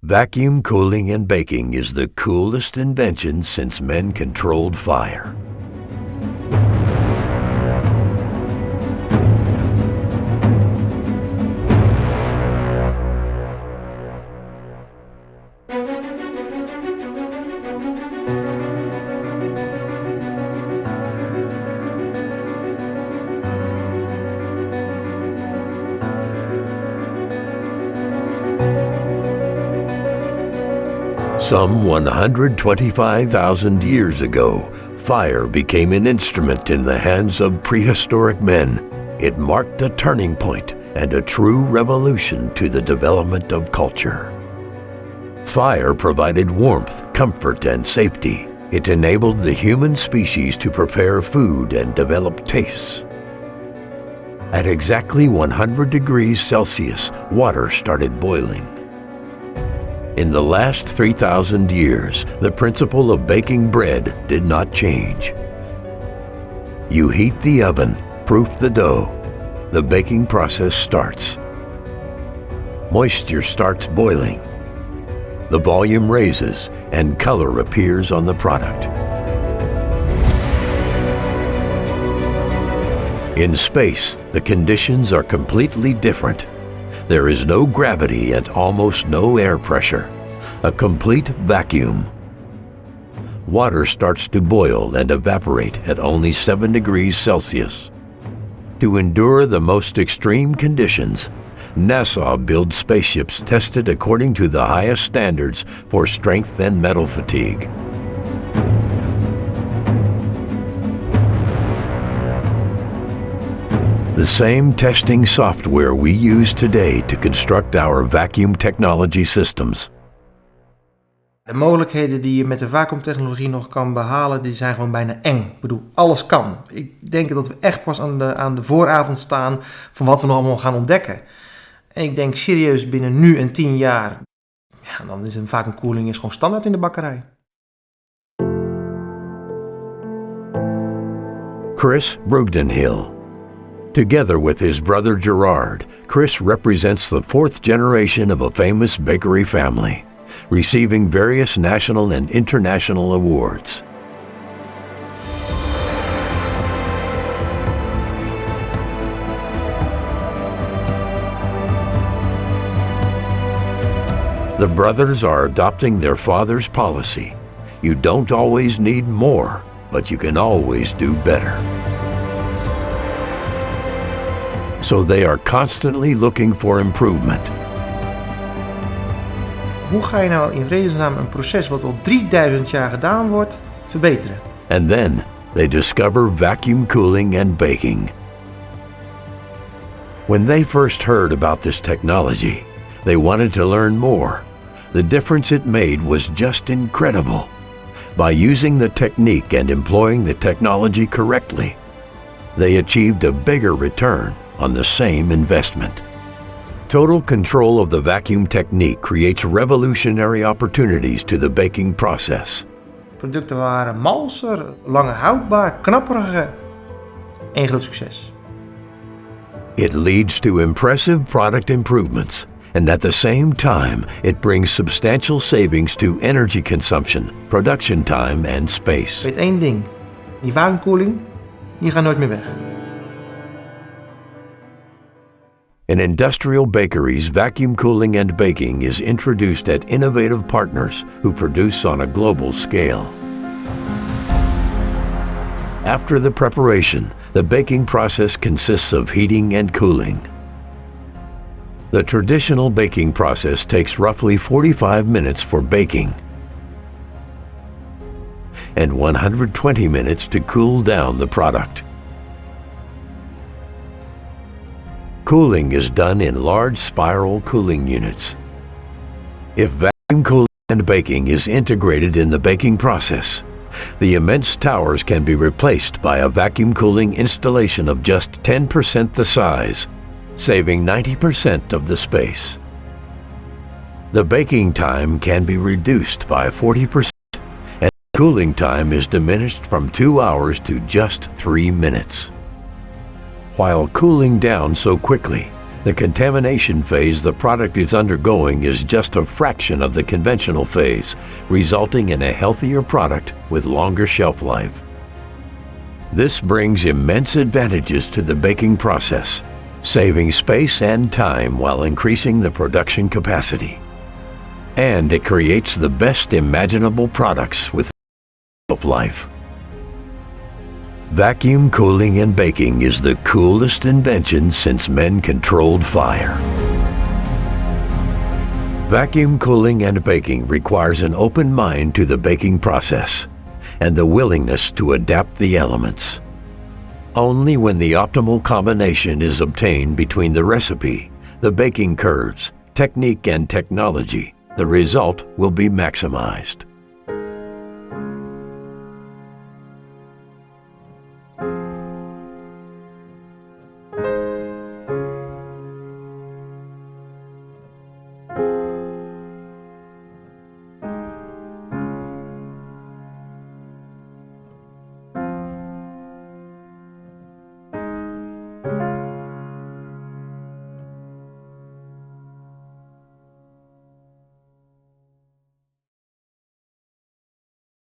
Vacuum cooling and baking is the coolest invention since men controlled fire. Some 125,000 years ago, fire became an instrument in the hands of prehistoric men. It marked a turning point and a true revolution to the development of culture. Fire provided warmth, comfort, and safety. It enabled the human species to prepare food and develop tastes. At exactly 100 degrees Celsius, water started boiling. In the last 3,000 years, the principle of baking bread did not change. You heat the oven, proof the dough. The baking process starts. Moisture starts boiling. The volume raises and color appears on the product. In space, the conditions are completely different. There is no gravity and almost no air pressure. A complete vacuum. Water starts to boil and evaporate at only 7 degrees Celsius. To endure the most extreme conditions, NASA builds spaceships tested according to the highest standards for strength and metal fatigue. The same testing software we use today to construct our vacuum technology systems. De mogelijkheden die je met de vacuümtechnologie nog kan behalen, die zijn gewoon bijna eng. Ik bedoel, alles kan. Ik denk dat we echt pas aan de vooravond staan van wat we nog allemaal gaan ontdekken. En ik denk serieus binnen nu en 10 jaar, ja, dan is een vacuümkoeling gewoon standaard in de bakkerij. Chris Brugdenhill. Together with his brother Gerard, Chris represents the 4th generation of a famous bakery family, receiving various national and international awards. The brothers are adopting their father's policy. You don't always need more, but you can always do better. So they are constantly looking for improvement. Hoe ga je nou in vredesnaam een proces wat al 3000 jaar gedaan wordt, verbeteren? And then they discover vacuum cooling and baking. When they first heard about this technology, they wanted to learn more. The difference it made was just incredible. By using the technique and employing the technology correctly, they achieved a bigger return on the same investment. Total control of the vacuum technique creates revolutionary opportunities to the baking process. Producten waren malser, langer houdbaar, knapperiger. Eén groot succes. It leads to impressive product improvements, and at the same time, it brings substantial savings to energy consumption, production time, and space. Weet één ding, die vacuümkoeling, die gaat nooit meer weg. In industrial bakeries, vacuum cooling and baking is introduced at innovative partners who produce on a global scale. After the preparation, the baking process consists of heating and cooling. The traditional baking process takes roughly 45 minutes for baking and 120 minutes to cool down the product. Cooling is done in large spiral cooling units. If vacuum cooling and baking is integrated in the baking process, the immense towers can be replaced by a vacuum cooling installation of just 10% the size, saving 90% of the space. The baking time can be reduced by 40%, and cooling time is diminished from 2 hours to just 3 minutes. While cooling down so quickly, The contamination phase the product is undergoing is just a fraction of the conventional phase, resulting in a healthier product with longer shelf life. This brings immense advantages to the baking process, saving space and time while increasing the production capacity. And it creates the best imaginable products with shelf life. Vacuum cooling in baking is the coolest invention since men controlled fire. Vacuum cooling and baking requires an open mind to the baking process and the willingness to adapt the elements. Only when the optimal combination is obtained between the recipe, the baking curves, technique, and technology, the result will be maximized.